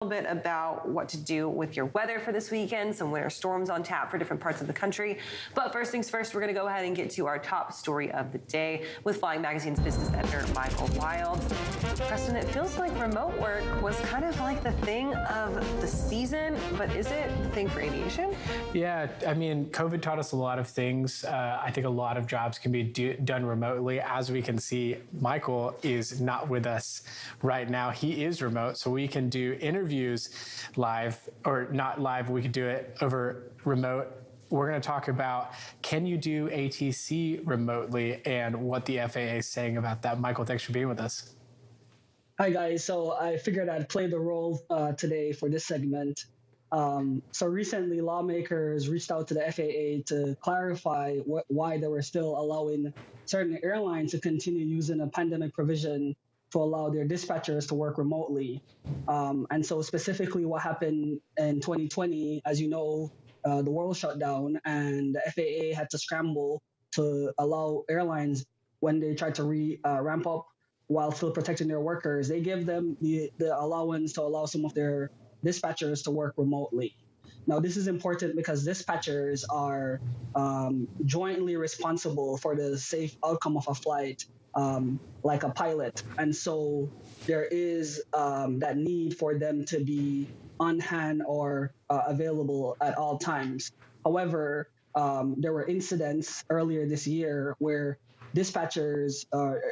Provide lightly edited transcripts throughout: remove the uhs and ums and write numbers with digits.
bit about what to do with your weather for this weekend, some winter storms on tap for different parts of the country. But first things first, we're going to go ahead and get to our top story of the day with Flying Magazine's business editor, Michael Wild. Preston, it feels like remote work was kind of like the thing of the season, but is it the thing for aviation? Yeah, I mean, COVID taught us a lot of things. I think a lot of jobs can be done remotely. As we can see, Michael is not with us right now. He is remote, so we can do interviews live, or not live, we could do it over remote. We're going to talk about, can you do ATC remotely, and what the FAA is saying about that. Michael, thanks for being with us. Hi, guys. So I figured I'd play the role today for this segment. So recently, lawmakers reached out to the FAA to clarify why they were still allowing certain airlines to continue using a pandemic provision to allow their dispatchers to work remotely. And so specifically what happened in 2020, as you know, the world shut down and the FAA had to scramble to allow airlines, when they tried to ramp up while still protecting their workers, they give them the allowance to allow some of their dispatchers to work remotely. Now, this is important because dispatchers are jointly responsible for the safe outcome of a flight, like a pilot. And so there is that need for them to be on hand or available at all times. However, there were incidents earlier this year where dispatchers,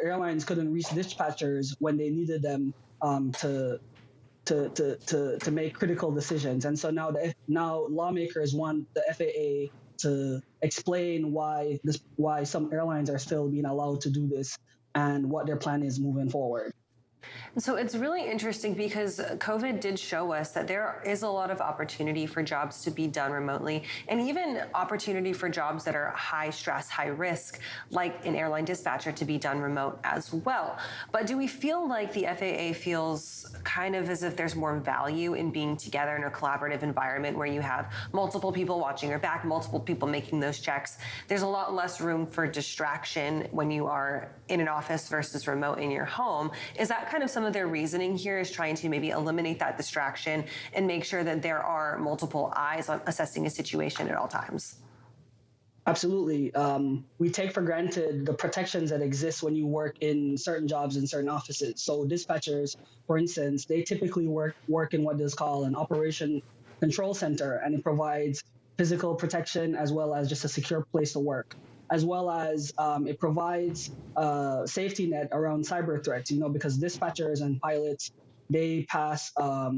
airlines couldn't reach dispatchers when they needed them to make critical decisions. And so now lawmakers want the FAA to explain why some airlines are still being allowed to do this and what their plan is moving forward. So it's really interesting because COVID did show us that there is a lot of opportunity for jobs to be done remotely, and even opportunity for jobs that are high stress, high risk, like an airline dispatcher, to be done remote as well. But do we feel like the FAA feels kind of as if there's more value in being together in a collaborative environment where you have multiple people watching your back, multiple people making those checks? There's a lot less room for distraction when you are in an office versus remote in your home. Is that kind of some of their reasoning here, is trying to maybe eliminate that distraction and make sure that there are multiple eyes on assessing a situation at all times? Absolutely. We take for granted the protections that exist when you work in certain jobs in certain offices. So dispatchers, for instance, they typically work in what is called an operation control center, and it provides physical protection as well as just a secure place to work, as well as it provides a safety net around cyber threats, because dispatchers and pilots, they pass a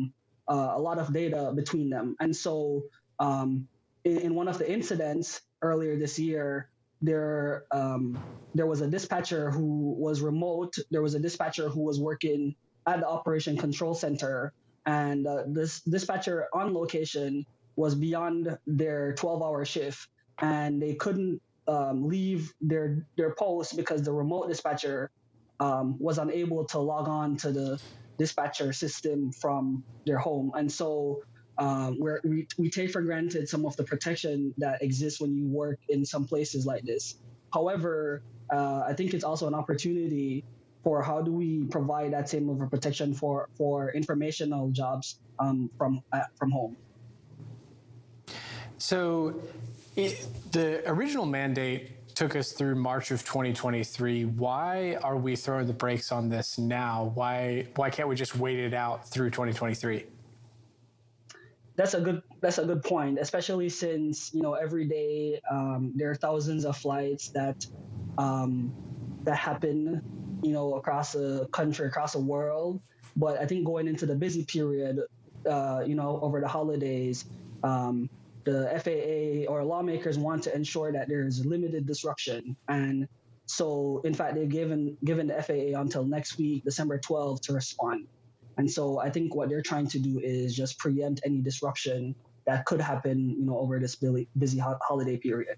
lot of data between them. And so in one of the incidents earlier this year, there was a dispatcher who was remote. There was a dispatcher who was working at the operation control center, and this dispatcher on location was beyond their 12-hour shift, and they couldn't leave their post because the remote dispatcher was unable to log on to the dispatcher system from their home. And so we take for granted some of the protection that exists when you work in some places like this. However, I think it's also an opportunity for how do we provide that same level of protection for informational jobs from home. So the original mandate took us through March of 2023. Why are we throwing the brakes on this now? Why can't we just wait it out through 2023? That's a good point, especially since every day there are thousands of flights that happen across the country, across the world. But I think going into the busy period, over the holidays, the FAA or lawmakers want to ensure that there's limited disruption. And so, in fact, they've given the FAA until next week, December 12th, to respond. And so I think what they're trying to do is just preempt any disruption that could happen, over this busy holiday period.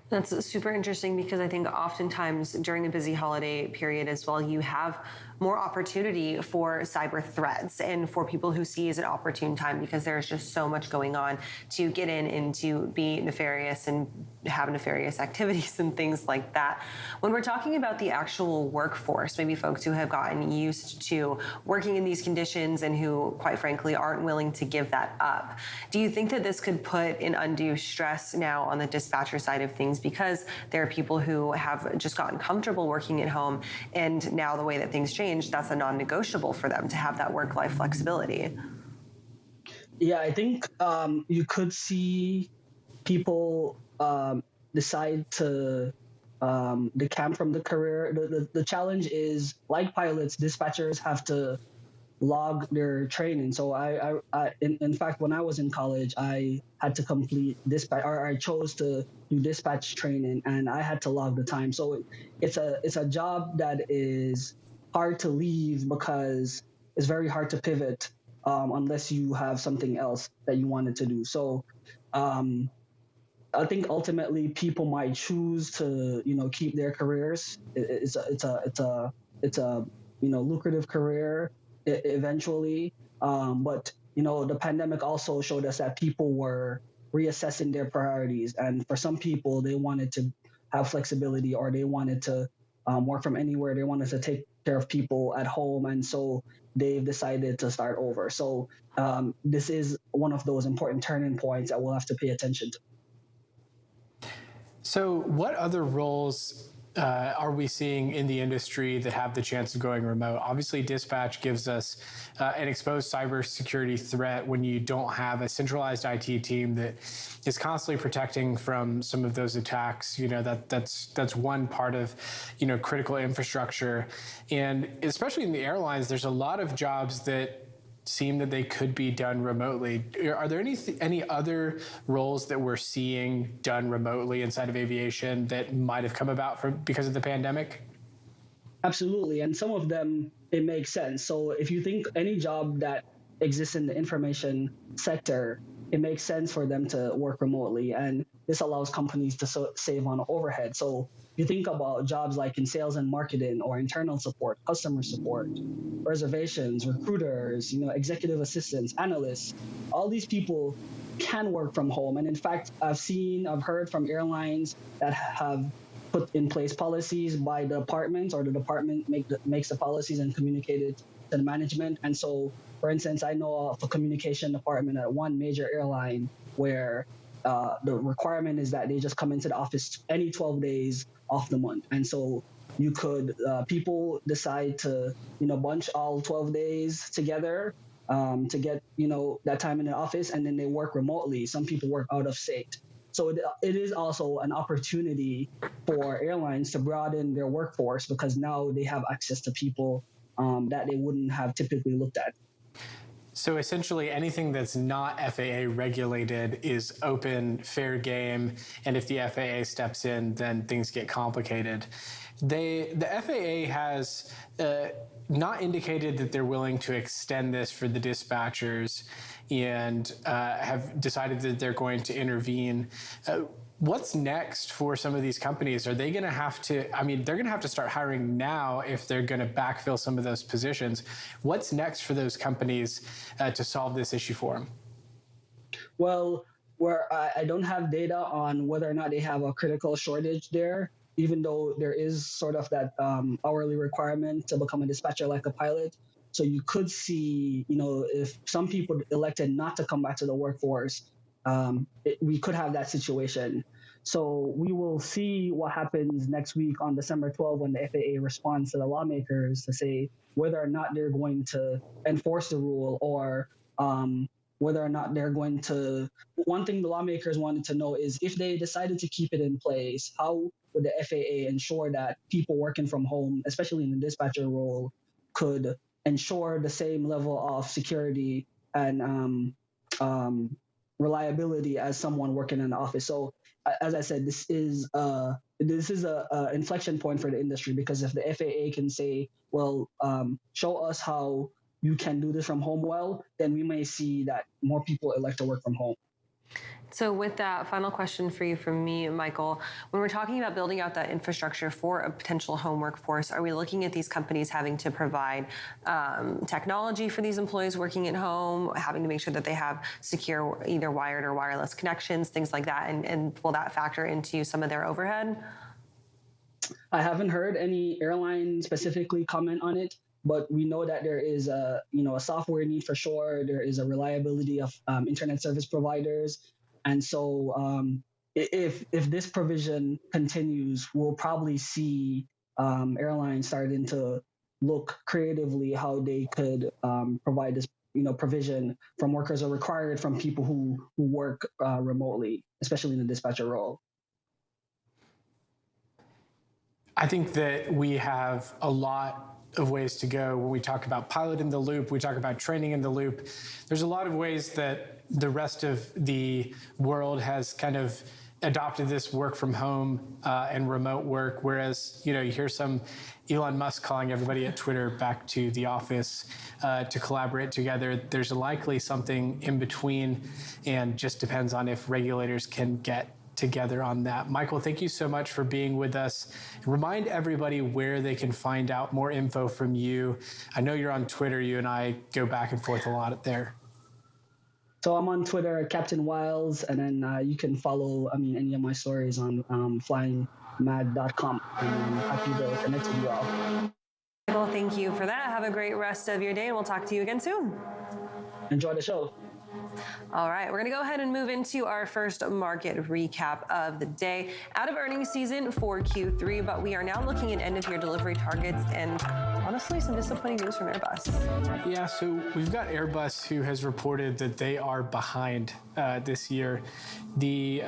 That's super interesting because I think oftentimes during a busy holiday period as well, you have more opportunity for cyber threats and for people who see as an opportune time, because there's just so much going on to get in and to be nefarious and have nefarious activities and things like that. When we're talking about the actual workforce, maybe folks who have gotten used to working in these conditions and who, quite frankly, aren't willing to give that up, do you think that this could put an undue stress now on the dispatcher side of things, because there are people who have just gotten comfortable working at home, and now the way that things change, that's a non-negotiable for them to have that work-life flexibility? Yeah, I think you could see people decide to decamp from the career. The challenge is, like pilots, dispatchers have to log their training. So in fact, when I was in college, I had to complete dispatch, or I chose to do dispatch training, and I had to log the time. So it's a job that is hard to leave, because it's very hard to pivot unless you have something else that you wanted to do. So I think ultimately people might choose to, keep their careers. It's a lucrative career eventually. But the pandemic also showed us that people were reassessing their priorities, and for some people, they wanted to have flexibility, or they wanted to work from anywhere. They wanted to take care of people at home, and so they've decided to start over. So this is one of those important turning points that we'll have to pay attention to. So what other roles are we seeing in the industry that have the chance of going remote? Obviously, dispatch gives us an exposed cybersecurity threat when you don't have a centralized IT team that is constantly protecting from some of those attacks. That's one part of, critical infrastructure. And especially in the airlines, there's a lot of jobs that seem that they could be done remotely. Are there any other roles that we're seeing done remotely inside of aviation that might have come about because of the pandemic? Absolutely, and some of them, it makes sense. So if you think any job that exists in the information sector, it makes sense for them to work remotely, and this allows companies to save on overhead. So you think about jobs like in sales and marketing, or internal support, customer support, reservations, recruiters, executive assistants, analysts. All these people can work from home. And in fact, I've heard from airlines that have put in place policies by the departments, or the department makes the policies and communicate it to the management. And so, for instance, I know of a communication department at one major airline where the requirement is that they just come into the office any 12 days off the month. And so you could, people decide to, bunch all 12 days together to get, that time in the office, and then they work remotely. Some people work out of state. So it is also an opportunity for airlines to broaden their workforce, because now they have access to people that they wouldn't have typically looked at. So essentially anything that's not FAA regulated is open, fair game, and if the FAA steps in, then things get complicated. The FAA has not indicated that they're willing to extend this for the dispatchers, and have decided that they're going to intervene. What's next for some of these companies? Are they going to have to, they're going to have to start hiring now if they're going to backfill some of those positions. What's next for those companies to solve this issue for them? Well, I don't have data on whether or not they have a critical shortage there, even though there is sort of that hourly requirement to become a dispatcher like a pilot. So you could see, if some people elected not to come back to the workforce, we could have that situation. So we will see what happens next week on December 12th when the FAA responds to the lawmakers to say whether or not they're going to enforce the rule, or whether or not they're going to. One thing the lawmakers wanted to know is, if they decided to keep it in place, how would the FAA ensure that people working from home, especially in the dispatcher role, could ensure the same level of security and reliability as someone working in the office. So as I said, this is a inflection point for the industry, because if the FAA can say, well, show us how you can do this from home well, then we may see that more people elect to work from home. So with that, final question for you from me, Michael, when we're talking about building out that infrastructure for a potential home workforce, are we looking at these companies having to provide technology for these employees working at home, having to make sure that they have secure either wired or wireless connections, things like that, and will that factor into some of their overhead? I haven't heard any airline specifically comment on it, but we know that there is a software need for sure. There is a reliability of internet service providers, and so if this provision continues, we'll probably see airlines starting to look creatively how they could provide this provision from workers or require it from people who work remotely, especially in the dispatcher role. I think that we have a lot of ways to go when we talk about pilot in the loop, we talk about training in the loop. There's a lot of ways that the rest of the world has kind of adopted this work from home and remote work, whereas you hear some Elon Musk calling everybody at Twitter back to the office to collaborate together. There's likely something in between, and just depends on if regulators can get together on that. Michael, thank you so much for being with us. Remind everybody where they can find out more info from you. I know you're on Twitter. You and I go back and forth a lot there. So I'm on Twitter, Captain Wiles, and then you can follow, any of my stories on flyingmad.com. And I'm happy to connect with you all. Michael, thank you for that. Have a great rest of your day, and we'll talk to you again soon. Enjoy the show. All right, we're going to go ahead and move into our first market recap of the day. Out of earnings season for Q3, but we are now looking at end-of-year delivery targets and honestly some disappointing news from Airbus. Yeah, so we've got Airbus who has reported that they are behind this year. They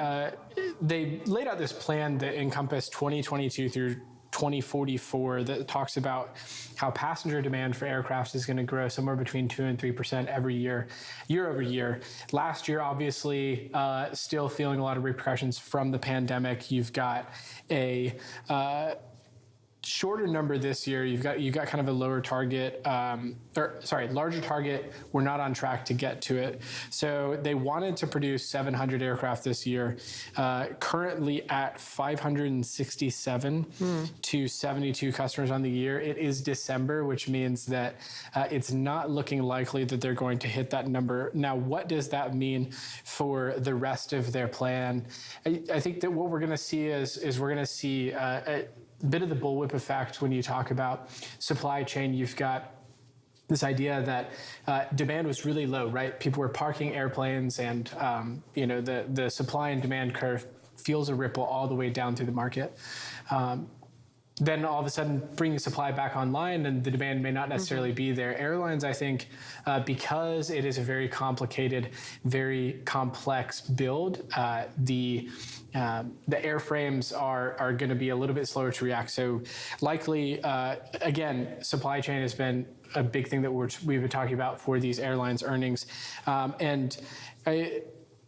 laid out this plan that encompassed 2022 through 2044 that talks about how passenger demand for aircraft is going to grow somewhere between 2 and 3% every year over year. Last year, obviously, still feeling a lot of repercussions from the pandemic. You've got a shorter number this year. You've got kind of a lower target, larger target. We're not on track to get to it. So they wanted to produce 700 aircraft this year, currently at 567 to 72 customers on the year. It is December, which means that it's not looking likely that they're going to hit that number. Now, what does that mean for the rest of their plan? I think that what we're going to see is we're going to see a bit of the bullwhip effect when you talk about supply chain. You've got this idea that demand was really low, right? People were parking airplanes, and the supply and demand curve feels a ripple all the way down through the market. Then all of a sudden bringing supply back online and the demand may not necessarily be there. Airlines, I think, because it is a very complicated, very complex build, the airframes are going to be a little bit slower to react. So likely, again, supply chain has been a big thing that we've been talking about for these airlines' earnings.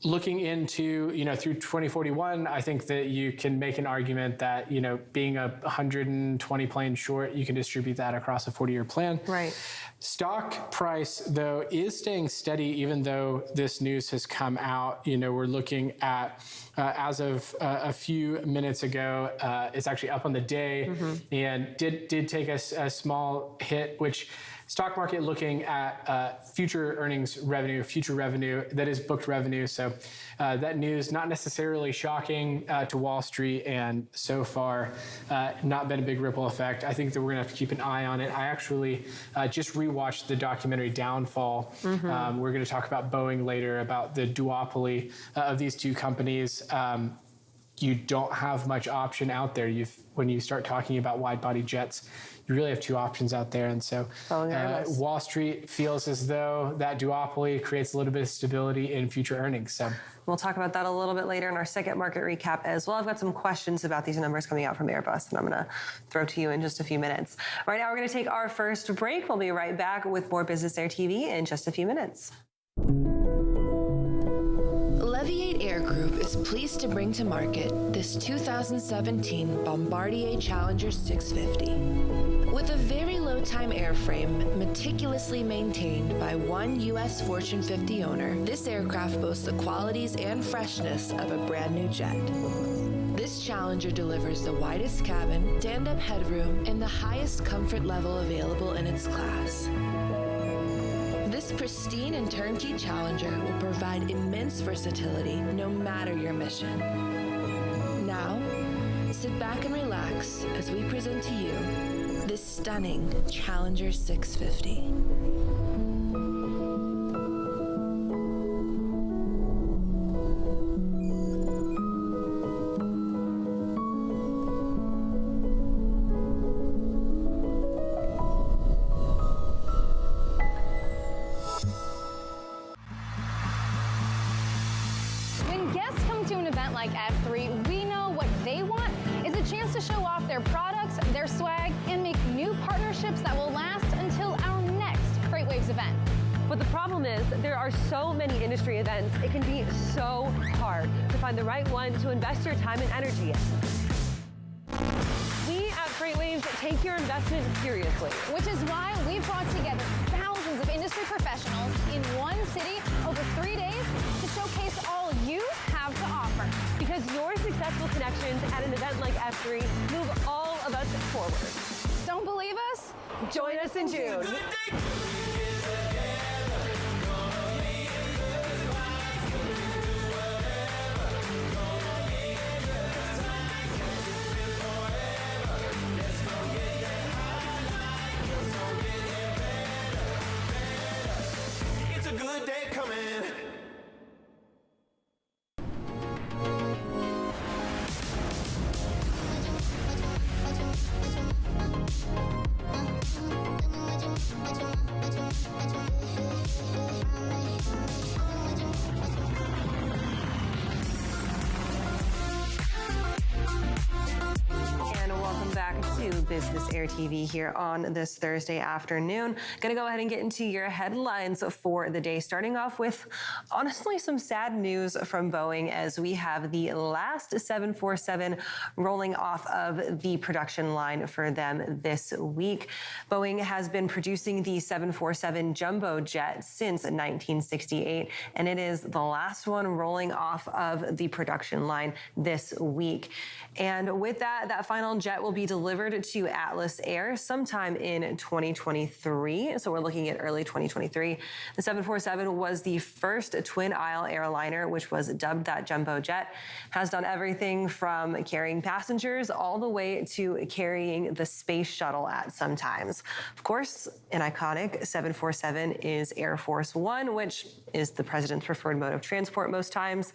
Looking into, through 2041, I think that you can make an argument that, being 120 planes short, you can distribute that across a 40-year plan. Right. Stock price, though, is staying steady, even though this news has come out. We're looking at, as of a few minutes ago, it's actually up on the day, and did take a small hit, which stock market looking at future earnings revenue, future revenue, that is booked revenue. So that news, not necessarily shocking to Wall Street, and so far not been a big ripple effect. I think that we're going to have to keep an eye on it. I actually just rewatched the documentary Downfall. We're going to talk about Boeing later, about the duopoly of these two companies. You don't have much option out there. When you start talking about wide-body jets, you really have two options out there. And so Wall Street feels as though that duopoly creates a little bit of stability in future earnings. So we'll talk about that a little bit later in our second market recap as well. I've got some questions about these numbers coming out from Airbus that I'm going to throw to you in just a few minutes. Right now, we're going to take our first break. We'll be right back with more Business Air TV in just a few minutes. Leviate Air Group is pleased to bring to market this 2017 Bombardier Challenger 650. With a very low-time airframe meticulously maintained by one U.S. Fortune 50 owner, this aircraft boasts the qualities and freshness of a brand new jet. This Challenger delivers the widest cabin, stand-up headroom, and the highest comfort level available in its class. This pristine and turnkey Challenger will provide immense versatility no matter your mission. Now, sit back and relax as we present to you this stunning Challenger 650. Like F3, we know what they want is a chance to show off their products, their swag, and make new partnerships that will last until our next FreightWaves event. But the problem is there are so many industry events, it can be so hard to find the right one to invest your time and energy in. We at FreightWaves take your investment seriously. Which is why we've brought together thousands of industry professionals in one city over 3 days to showcase all you have to offer. Because your successful connections at an event like F3 move all of us forward. Don't believe us? Join us in June. It's a good day coming. And welcome back to Business Air TV here on this Thursday afternoon. Gonna go ahead and get into your headlines for the day, starting off with honestly some sad news from Boeing as we have the last 747 rolling off of the production line for them this week. Boeing has been producing the 747 jumbo jet since 1968, and it is the last one rolling off of the production line this week. And with that final jet will be delivered to Atlas Air sometime in 2023. So we're looking at early 2023. The 747 was the first twin-aisle airliner, which was dubbed that jumbo jet, has done everything from carrying passengers all the way to carrying the space shuttle at some times. Of course, an iconic 747 is Air Force One, which is the president's preferred mode of transport most times.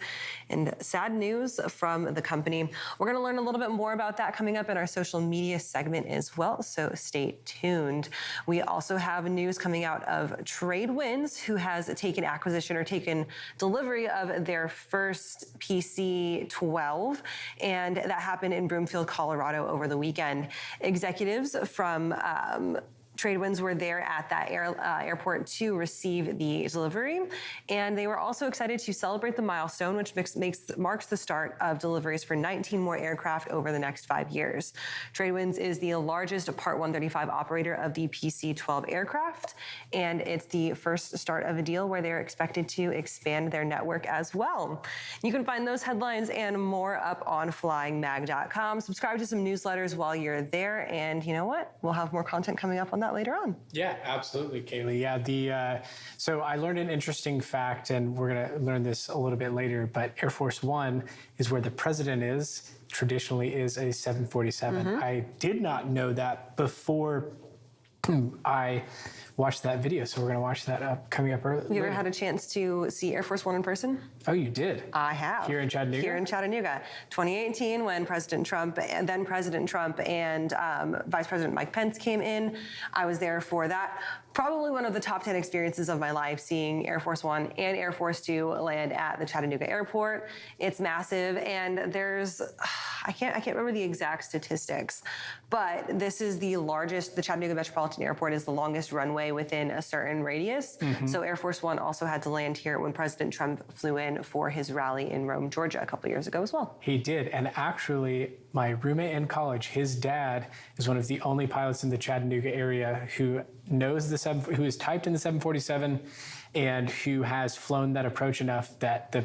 And sad news from the company. We're going to learn a little bit more about that coming up in our social media segment as well, so stay tuned. We also have news coming out of Tradewinds, who has taken acquisition or taken delivery of their first PC-12, and that happened in Broomfield, Colorado over the weekend. Executives from Tradewinds were there at that airport to receive the delivery, and they were also excited to celebrate the milestone, which marks the start of deliveries for 19 more aircraft over the next 5 years. Tradewinds is the largest Part 135 operator of the PC-12 aircraft, and it's the first start of a deal where they're expected to expand their network as well. You can find those headlines and more up on flyingmag.com. Subscribe to some newsletters while you're there, and you know what? We'll have more content coming up on that later on. Yeah, absolutely, Kaylee. Yeah, so I learned an interesting fact, and we're going to learn this a little bit later, but Air Force One is where the president is, traditionally is a 747. I did not know that before I watched that video, so we're going to watch that coming up early. You ever had a chance to see Air Force One in person? Oh, you did? I have. Here in Chattanooga? Here in Chattanooga. 2018, when President Trump and Vice President Mike Pence came in, I was there for that. Probably one of the top 10 experiences of my life, seeing Air Force One and Air Force Two land at the Chattanooga airport. It's massive, and there's, I can't remember the exact statistics, but this is the Chattanooga Metropolitan Airport is the longest runway stay within a certain radius. So Air Force One also had to land here when President Trump flew in for his rally in Rome, Georgia a couple years ago as well. He did. And actually, my roommate in college, his dad is one of the only pilots in the Chattanooga area who knows who is typed in the 747 and who has flown that approach enough that the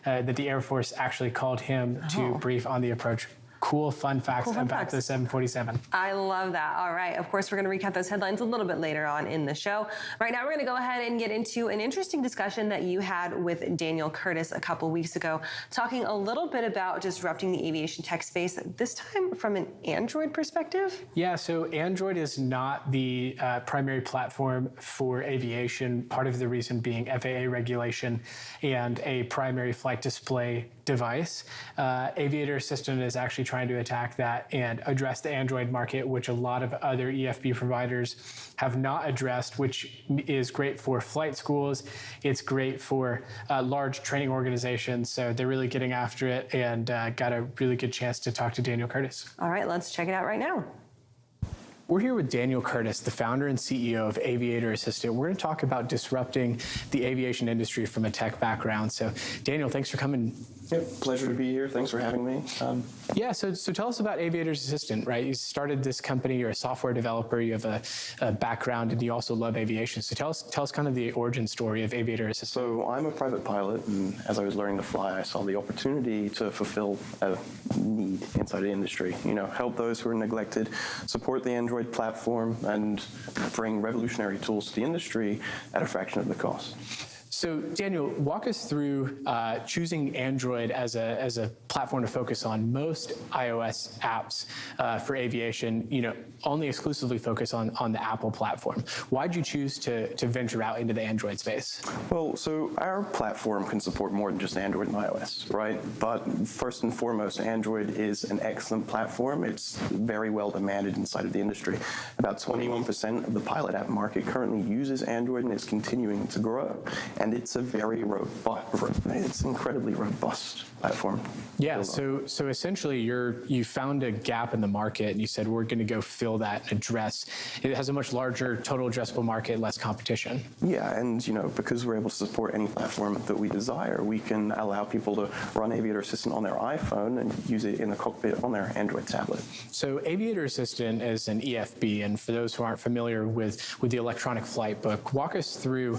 that the Air Force actually called him to brief on the approach. Cool fun facts about the 747. I love that. All right. Of course, we're going to recap those headlines a little bit later on in the show. Right now, we're going to go ahead and get into an interesting discussion that you had with Daniel Curtis a couple weeks ago, talking a little bit about disrupting the aviation tech space, this time from an Android perspective. Yeah, so Android is not the primary platform for aviation, part of the reason being FAA regulation and a primary flight display device. Aviator Assistant is actually trying to attack that and address the Android market, which a lot of other EFB providers have not addressed, which is great for flight schools. It's great for large training organizations. So they're really getting after it, and got a really good chance to talk to Daniel Curtis. All right, let's check it out right now. We're here with Daniel Curtis, the founder and CEO of Aviator Assistant. We're going to talk about disrupting the aviation industry from a tech background. So, Daniel, thanks for coming. Yep, pleasure to be here. Thanks for having me. Yeah, so tell us about Aviator's Assistant, right? You started this company, you're a software developer, you have a background, and you also love aviation. So tell us kind of the origin story of Aviator Assistant. So I'm a private pilot, and as I was learning to fly, I saw the opportunity to fulfill a need inside the industry. You know, help those who are neglected, support the Android platform, and bring revolutionary tools to the industry at a fraction of the cost. So, Daniel, walk us through choosing Android as a platform to focus on. Most iOS apps for aviation, only exclusively focus on the Apple platform. Why'd you choose to venture out into the Android space? Well, so our platform can support more than just Android and iOS, right? But first and foremost, Android is an excellent platform. It's very well demanded inside of the industry. About 21% of the pilot app market currently uses Android, and it's continuing to grow. And it's a very it's incredibly robust platform. Yeah, so essentially you found a gap in the market and you said, we're going to go fill that and address. It has a much larger total addressable market, less competition. Yeah, and because we're able to support any platform that we desire, we can allow people to run Aviator Assistant on their iPhone and use it in the cockpit on their Android tablet. So Aviator Assistant is an EFB, and for those who aren't familiar with the electronic flight book, walk us through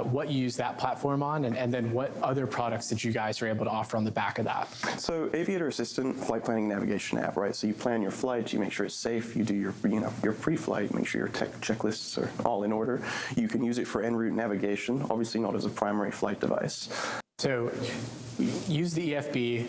what you use that platform on, and then what other products that you guys are able to offer on the back of that. So Aviator Assistant, flight planning navigation app, right? So you plan your flights, you make sure it's safe, you do your pre-flight, make sure your checklists are all in order. You can use it for en route navigation, obviously not as a primary flight device. So use the EFB.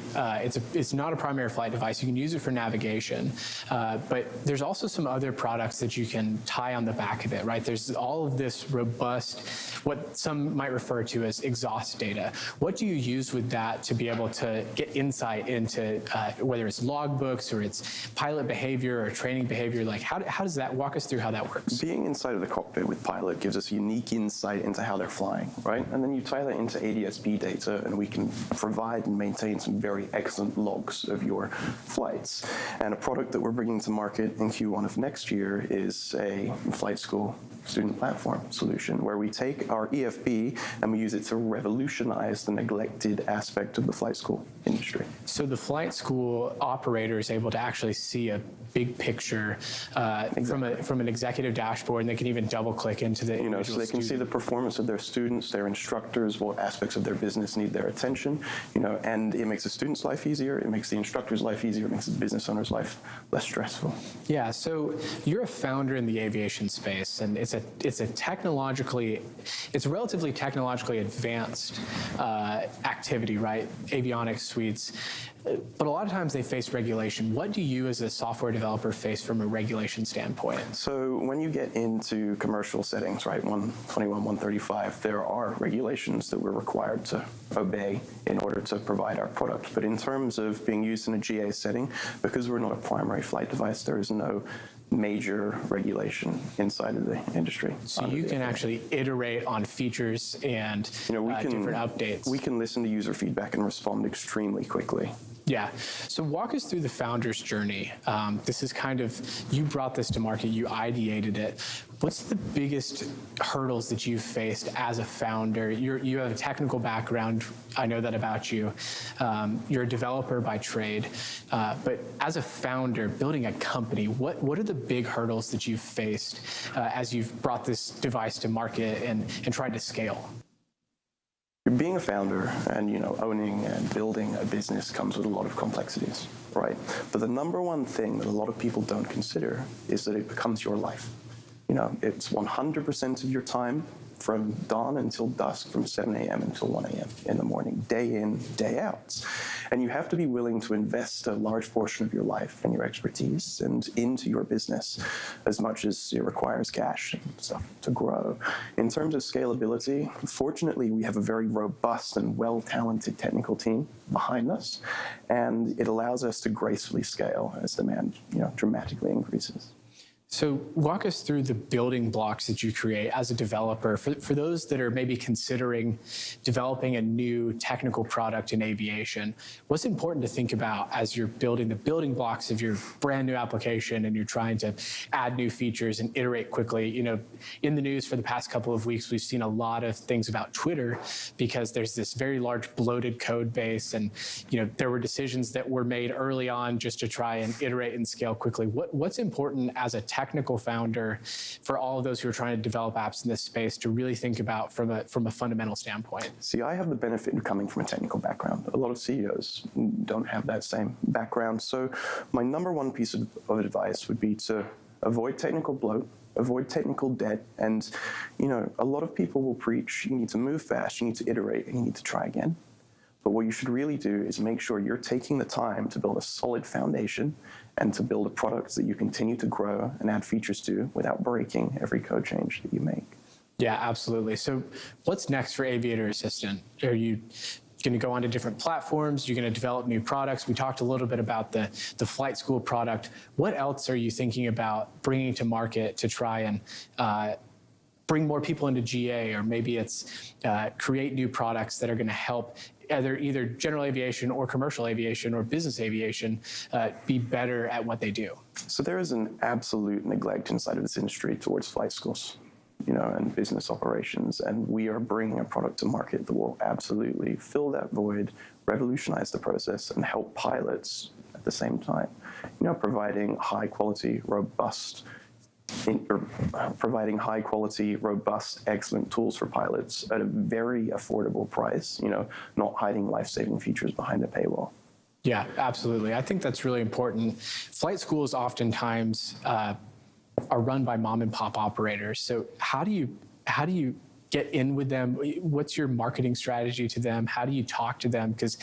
It's not a primary flight device. You can use it for navigation, but there's also some other products that you can tie on the back of it, right? There's all of this robust, what some might refer to as exhaust data. What do you use with that to be able to get insight into whether it's logbooks or it's pilot behavior or training behavior? Like how does that, walk us through how that works? Being inside of the cockpit with pilot gives us unique insight into how they're flying, right? And then you tie that into ADS-B data, and we can provide and maintain some very excellent logs of your flights. And a product that we're bringing to market in Q1 of next year is a flight school student platform solution where we take our EFB and we use it to revolutionize the neglected aspect of the flight school industry. So the flight school operator is able to actually see a big picture from an executive dashboard, and they can even double click into the so they can see the performance of their students, their instructors, what aspects of their business need their attention, and it makes the student's life easier, it makes the instructor's life easier, it makes the business owner's life less stressful. Yeah, so you're a founder in the aviation space, and it's a relatively technologically advanced activity, right? Avionics suites. But a lot of times they face regulation. What do you as a software developer face from a regulation standpoint? So when you get into commercial settings, right, 121, 135, there are regulations that we're required to obey in order to provide our product. But in terms of being used in a GA setting, because we're not a primary flight device, there is no major regulation inside of the industry. So you can actually iterate on features and different updates. We can listen to user feedback and respond extremely quickly. Yeah. So walk us through the founder's journey. This is you brought this to market, you ideated it. What's the biggest hurdles that you've faced as a founder? You have a technical background, I know that about you. You're a developer by trade, but as a founder, building a company, what are the big hurdles that you've faced as you've brought this device to market and tried to scale? Being a founder and owning and building a business comes with a lot of complexities, right? But the number one thing that a lot of people don't consider is that it becomes your life. It's 100% of your time from dawn until dusk, from 7 a.m. until 1 a.m. in the morning, day in, day out. And you have to be willing to invest a large portion of your life and your expertise and into your business as much as it requires cash and stuff to grow. In terms of scalability, fortunately, we have a very robust and well-talented technical team behind us, and it allows us to gracefully scale as demand dramatically increases. So walk us through the building blocks that you create as a developer. For those that are maybe considering developing a new technical product in aviation, what's important to think about as you're building the building blocks of your brand new application and you're trying to add new features and iterate quickly? In the news for the past couple of weeks, we've seen a lot of things about Twitter because there's this very large bloated code base, and there were decisions that were made early on just to try and iterate and scale quickly. What's important as a technical founder for all of those who are trying to develop apps in this space to really think about from a fundamental standpoint? See, I have the benefit of coming from a technical background. A lot of CEOs don't have that same background. So my number one piece of advice would be to avoid technical bloat, avoid technical debt. And, a lot of people will preach, you need to move fast, you need to iterate, and you need to try again. But what you should really do is make sure you're taking the time to build a solid foundation and to build a product that you continue to grow and add features to without breaking every code change that you make. Yeah, absolutely. So what's next for Aviator Assistant? Are you going to go onto different platforms? You're going to develop new products? We talked a little bit about the flight school product. What else are you thinking about bringing to market to try and bring more people into GA, or maybe it's create new products that are going to help either general aviation or commercial aviation or business aviation be better at what they do? So there is an absolute neglect inside of this industry towards flight schools, and business operations. And we are bringing a product to market that will absolutely fill that void, revolutionize the process, and help pilots at the same time. Providing high quality, robust, excellent tools for pilots at a very affordable price, not hiding life-saving features behind a paywall. Yeah, absolutely. I think that's really important. Flight schools oftentimes are run by mom and pop operators. So how do you get in with them? What's your marketing strategy to them? How do you talk to them? Because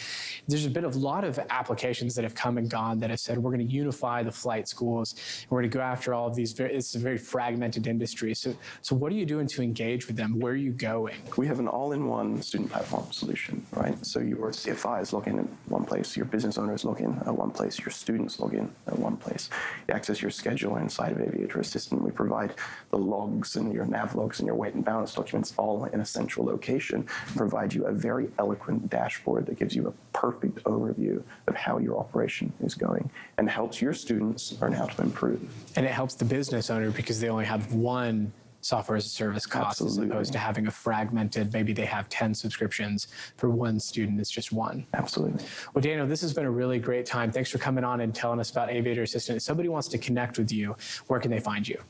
there's been a lot of applications that have come and gone that have said, we're going to unify the flight schools, and we're going to go after all of these. It's a very fragmented industry. So what are you doing to engage with them? Where are you going? We have an all-in-one student platform solution, right? So your CFIs log in at one place, your business owners log in at one place, your students log in at one place. You access your schedule inside of Aviator Assistant. We provide the logs and your nav logs and your weight and balance documents all in a central location, and provide you a very eloquent dashboard that gives you a perfect overview of how your operation is going and helps your students learn how to improve. And it helps the business owner because they only have one software as a service cost. Absolutely. As opposed to having a fragmented, maybe they have 10 subscriptions for one student, it's just one. Absolutely. Well, Daniel, this has been a really great time. Thanks for coming on and telling us about Aviator Assistant. If somebody wants to connect with you, where can they find you?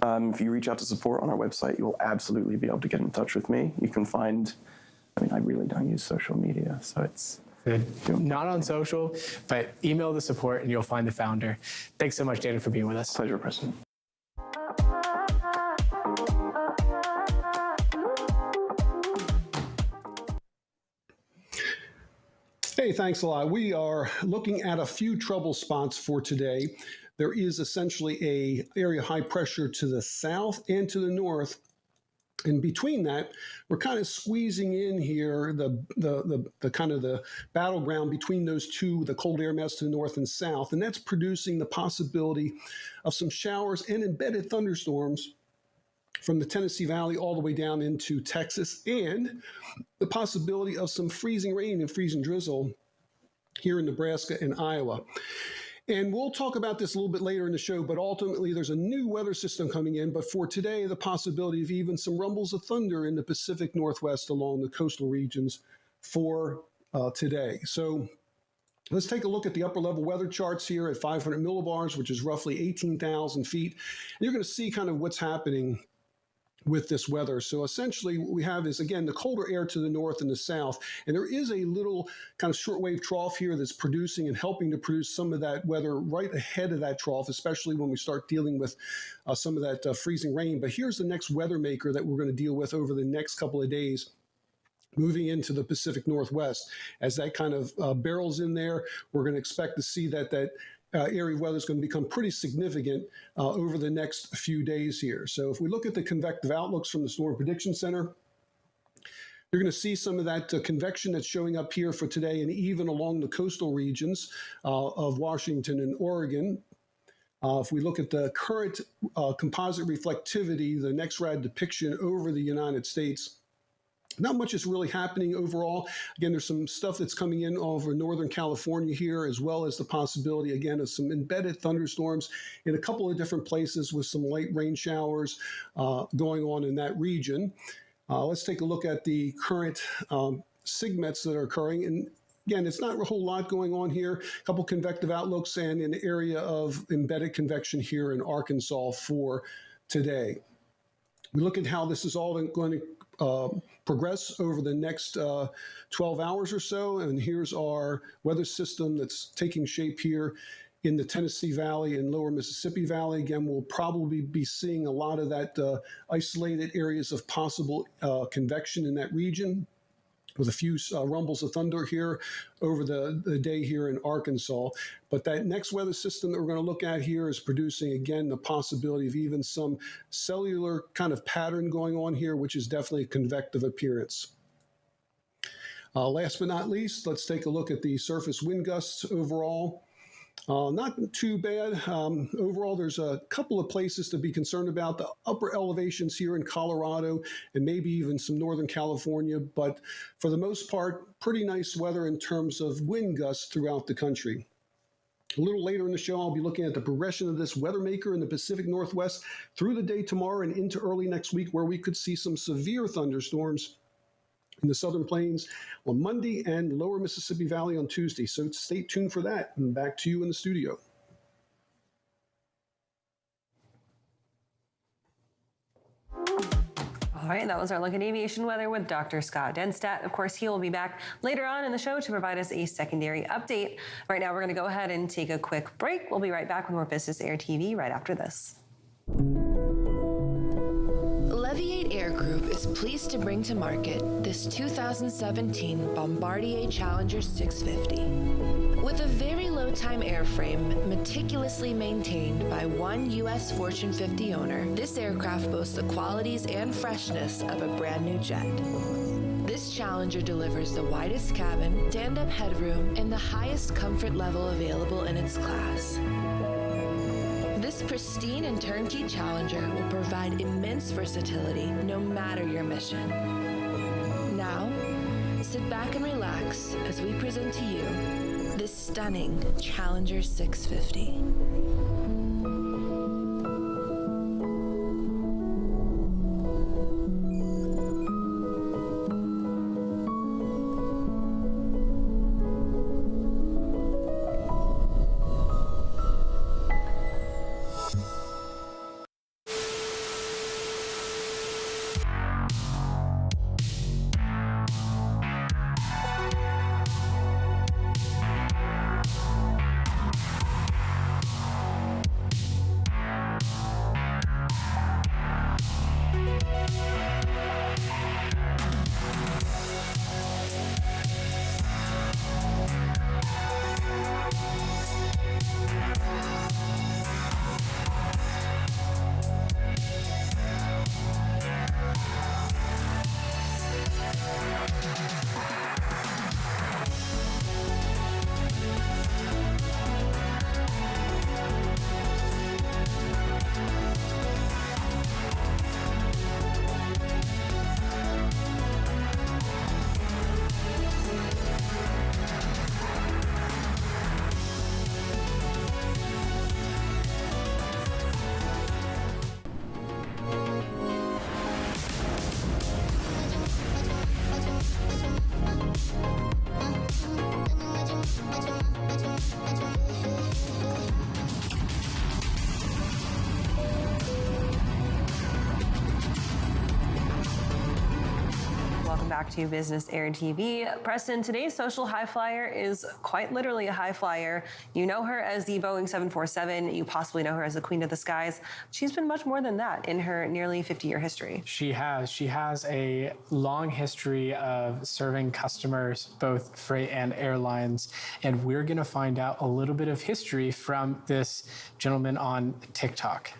If you reach out to support on our website, you will absolutely be able to get in touch with me. You can find, I really don't use social media, so it's good. Not on social, but email the support and you'll find the founder. Thanks so much, Daniel, for being with us. Pleasure, Preston. Hey, thanks a lot. We are looking at a few trouble spots for today. There is essentially an area of high pressure to the south and to the north. And between that, we're kind of squeezing in here the kind of the battleground between those two, the cold air mass to the north and south. And that's producing the possibility of some showers and embedded thunderstorms from the Tennessee Valley all the way down into Texas, and the possibility of some freezing rain and freezing drizzle here in Nebraska and Iowa. And we'll talk about this a little bit later in the show, but ultimately there's a new weather system coming in. But for today, the possibility of even some rumbles of thunder in the Pacific Northwest along the coastal regions for today. So let's take a look at the upper level weather charts here at 500 millibars, which is roughly 18,000 feet. And you're going to see kind of what's happening with this weather. So essentially what we have is, again, the colder air to the north and the south, and there is a little kind of shortwave trough here that's producing and helping to produce some of that weather right ahead of that trough, especially when we start dealing with some of that freezing rain. But here's the next weather maker that we're going to deal with over the next couple of days, moving into the Pacific Northwest. As that kind of barrels in there, we're going to expect to see that area of weather is going to become pretty significant over the next few days here. So if we look at the convective outlooks from the Storm Prediction Center, you're going to see some of that convection that's showing up here for today, and even along the coastal regions of Washington and Oregon. If we look at the current composite reflectivity, the NEXRAD depiction over the United States, not much is really happening overall. Again, there's some stuff that's coming in over Northern California here, as well as the possibility, again, of some embedded thunderstorms in a couple of different places with some light rain showers going on in that region. Let's take a look at the current SIGMETs that are occurring. And again, it's not a whole lot going on here. A couple convective outlooks and an area of embedded convection here in Arkansas for today. We look at how this is all going to progress over the next 12 hours or so. And here's our weather system that's taking shape here in the Tennessee Valley and lower Mississippi Valley. Again, we'll probably be seeing a lot of that isolated areas of possible convection in that region, with a few rumbles of thunder here over the day here in Arkansas. But that next weather system that we're going to look at here is producing, again, the possibility of even some cellular kind of pattern going on here, which is definitely a convective appearance. Last but not least, let's take a look at the surface wind gusts overall. Not too bad. Overall, there's a couple of places to be concerned about. The upper elevations here in Colorado and maybe even some Northern California, but for the most part, pretty nice weather in terms of wind gusts throughout the country. A little later in the show, I'll be looking at the progression of this weather maker in the Pacific Northwest through the day tomorrow and into early next week, where we could see some severe thunderstorms in the Southern Plains on Monday and lower Mississippi Valley on Tuesday. So stay tuned for that. And back to you in the studio. All right, that was our look at aviation weather with Dr. Scott Denstadt. Of course, he will be back later on in the show to provide us a secondary update. Right now, we're going to go ahead and take a quick break. We'll be right back with more Business Air TV right after this. Leviate Air Group is pleased to bring to market this 2017 Bombardier Challenger 650. With a very low-time airframe meticulously maintained by one U.S. Fortune 50 owner, this aircraft boasts the qualities and freshness of a brand new jet. This Challenger delivers the widest cabin, stand-up headroom, and the highest comfort level available in its class. This pristine and turnkey Challenger will provide immense versatility no matter your mission. Now, sit back and relax as we present to you this stunning Challenger 650. back to Business Air TV. Preston, today's social high flyer is quite literally a high flyer. You know her as the Boeing 747. You possibly know her as the Queen of the Skies. She's been much more than that in her nearly 50-year history. She has. She has a long history of serving customers, both freight and airlines. And we're going to find out a little bit of history from this gentleman on TikTok.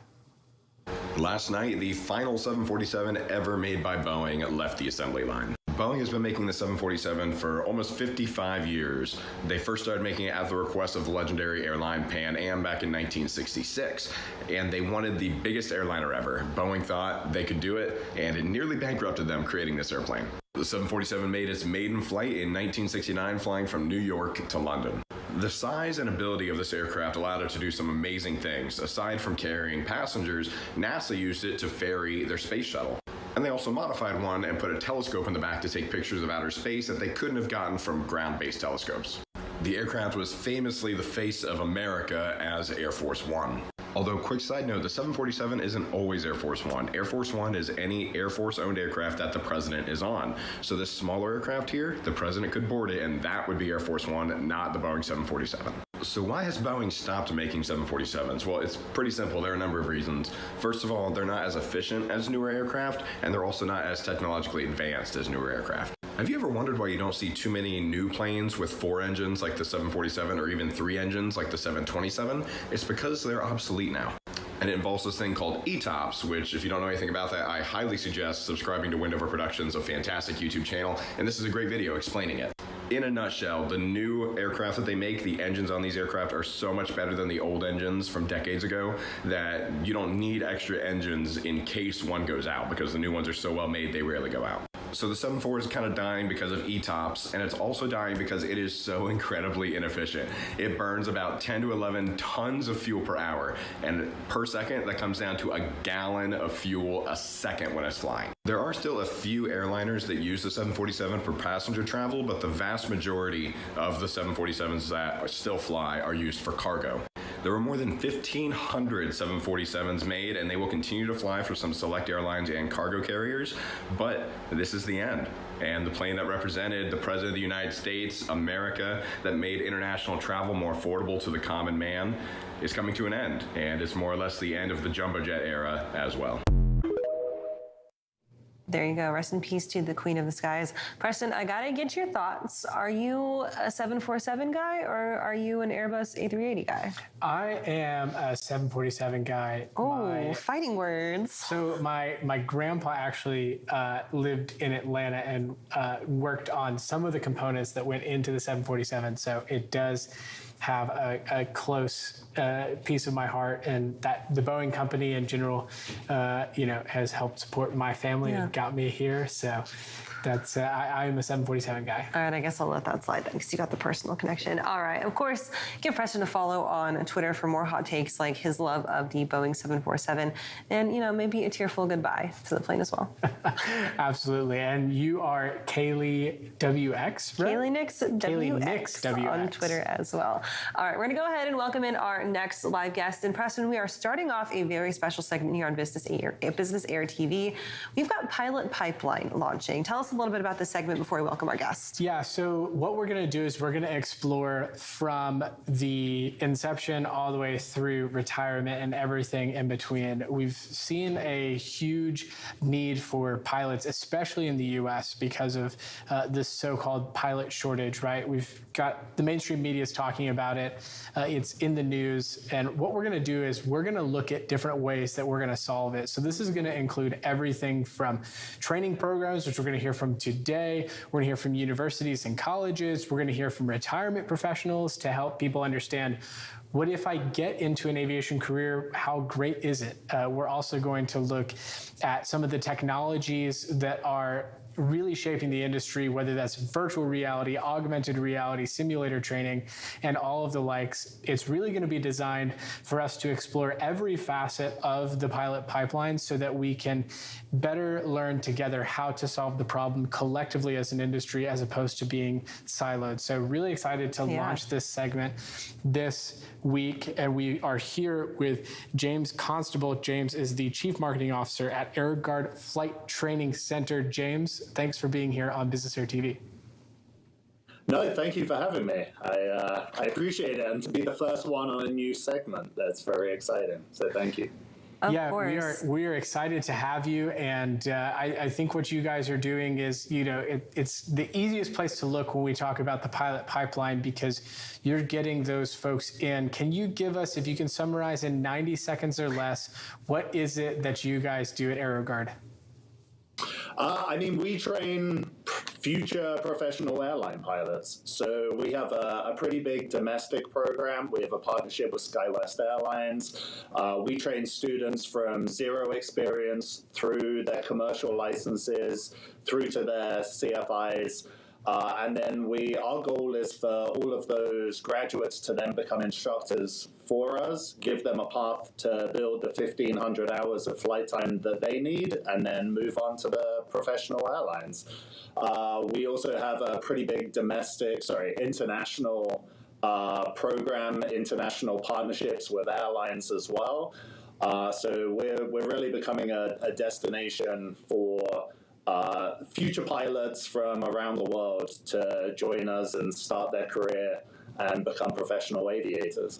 Last night, the final 747 ever made by Boeing left the assembly line. Boeing has been making the 747 for almost 55 years. They first started making it at the request of the legendary airline Pan Am back in 1966, and they wanted the biggest airliner ever. Boeing thought they could do it, and it nearly bankrupted them creating this airplane. The 747 made its maiden flight in 1969, flying from New York to London. The size and ability of this aircraft allowed it to do some amazing things. Aside from carrying passengers, NASA used it to ferry their space shuttle. And they also modified one and put a telescope in the back to take pictures of outer space that they couldn't have gotten from ground-based telescopes. The aircraft was famously the face of America as Air Force One. Although, quick side note, the 747 isn't always Air Force One. Air Force One is any Air Force-owned aircraft that the president is on. So this smaller aircraft here, the president could board it, and that would be Air Force One, not the Boeing 747. So why has Boeing stopped making 747s? Well, it's pretty simple. There are a number of reasons. First of all, they're not as efficient as newer aircraft, and they're also not as technologically advanced as newer aircraft. Have you ever wondered why you don't see too many new planes with 4 engines like the 747 or even 3 engines like the 727? It's because they're obsolete now. And it involves this thing called ETOPS, which, if you don't know anything about that, I highly suggest subscribing to Windover Productions, a fantastic YouTube channel, and this is a great video explaining it. In a nutshell, the new aircraft that they make, the engines on these aircraft are so much better than the old engines from decades ago that you don't need extra engines in case one goes out, because the new ones are so well made they rarely go out. So the 747 is kind of dying because of ETOPS, and it's also dying because it is so incredibly inefficient. It burns about 10 to 11 tons of fuel per hour, and per second, that comes down to a gallon of fuel a second when it's flying. There are still a few airliners that use the 747 for passenger travel, but the vast majority of the 747s that still fly are used for cargo. There were more than 1,500 747s made, and they will continue to fly for some select airlines and cargo carriers, but this is the end. And the plane that represented the President of the United States, America, that made international travel more affordable to the common man is coming to an end, and it's more or less the end of the jumbo jet era as well. There you go. Rest in peace to the Queen of the Skies. Preston, I gotta get your thoughts. Are you a 747 guy or are you an Airbus A380 guy? I am a 747 guy. Oh, fighting words. So my grandpa actually lived in Atlanta and worked on some of the components that went into the 747. So it does have a close piece of my heart, and that the Boeing company in general, has helped support my family and got me here. So that's I am a 747 guy. All right, I guess I'll let that slide then because you got the personal connection. All right, of course, give Preston a follow on Twitter for more hot takes like his love of the Boeing 747 and, maybe a tearful goodbye to the plane as well. Absolutely. And you are Kaylee WX, right? Kaylee Nix WX on Twitter as well. All right, we're going to go ahead and welcome in our next live guest. And Preston, we are starting off a very special segment here on Business Air TV. We've got Pilot Pipeline launching. Tell us a little bit about this segment before we welcome our guest. Yeah, so what we're going to do is we're going to explore from the inception all the way through retirement and everything in between. We've seen a huge need for pilots, especially in the U.S. because of this so-called pilot shortage, right? We've got the mainstream media is talking about it. It's in the news. And what we're going to do is we're going to look at different ways that we're going to solve it. So this is going to include everything from training programs, which we're going to hear from today. We're going to hear from universities and colleges. We're going to hear from retirement professionals to help people understand, what if I get into an aviation career, how great is it? We're also going to look at some of the technologies that are really shaping the industry, whether that's virtual reality, augmented reality, simulator training, and all of the likes. It's really going to be designed for us to explore every facet of the pilot pipeline so that we can better learn together how to solve the problem collectively as an industry as opposed to being siloed. So really excited to launch this segment this week. And we are here with James Constable. James is the Chief Marketing Officer at AirGuard Flight Training Center. James, Thanks for being here on Business Air TV. No, thank you for having me. I appreciate it, and to be the first one on a new segment, that's very exciting. So thank you. Of course. We are excited to have you, and I think what you guys are doing is, it's the easiest place to look when we talk about the pilot pipeline, because you're getting those folks in. Can you give us, if you can summarize in 90 seconds or less, what is it that you guys do at AeroGuard? We train future professional airline pilots. So we have a pretty big domestic program. We have a partnership with SkyWest Airlines. We train students from zero experience through their commercial licenses, through to their CFIs. And then our goal is for all of those graduates to then become instructors for us, give them a path to build the 1,500 hours of flight time that they need, and then move on to the professional airlines. We also have a pretty big international program, international partnerships with airlines as well. So we're really becoming a destination for future pilots from around the world to join us and start their career and become professional aviators.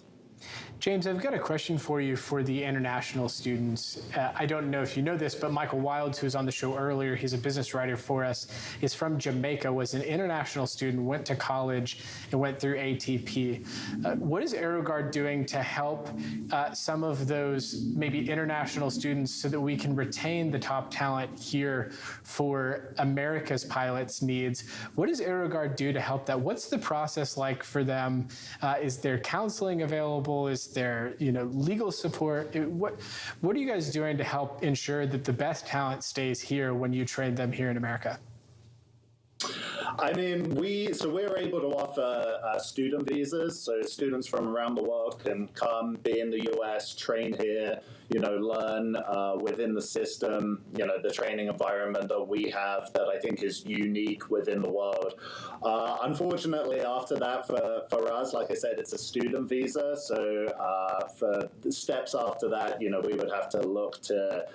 James, I've got a question for you for the international students. I don't know if you know this, but Michael Wilds, who was on the show earlier, he's a business writer for us, is from Jamaica, was an international student, went to college, and went through ATP. What is AeroGuard doing to help some of those maybe international students so that we can retain the top talent here for America's pilots' needs? What does AeroGuard do to help that? What's the process like for them? Is there counseling available? Is there, legal support? What are you guys doing to help ensure that the best talent stays here when you train them here in America? We're able to offer student visas, so students from around the world can come, be in the US, train here, learn within the system, the training environment that we have that I think is unique within the world. Unfortunately, after that, for us, like I said, it's a student visa, so for the steps after that, we would have to look to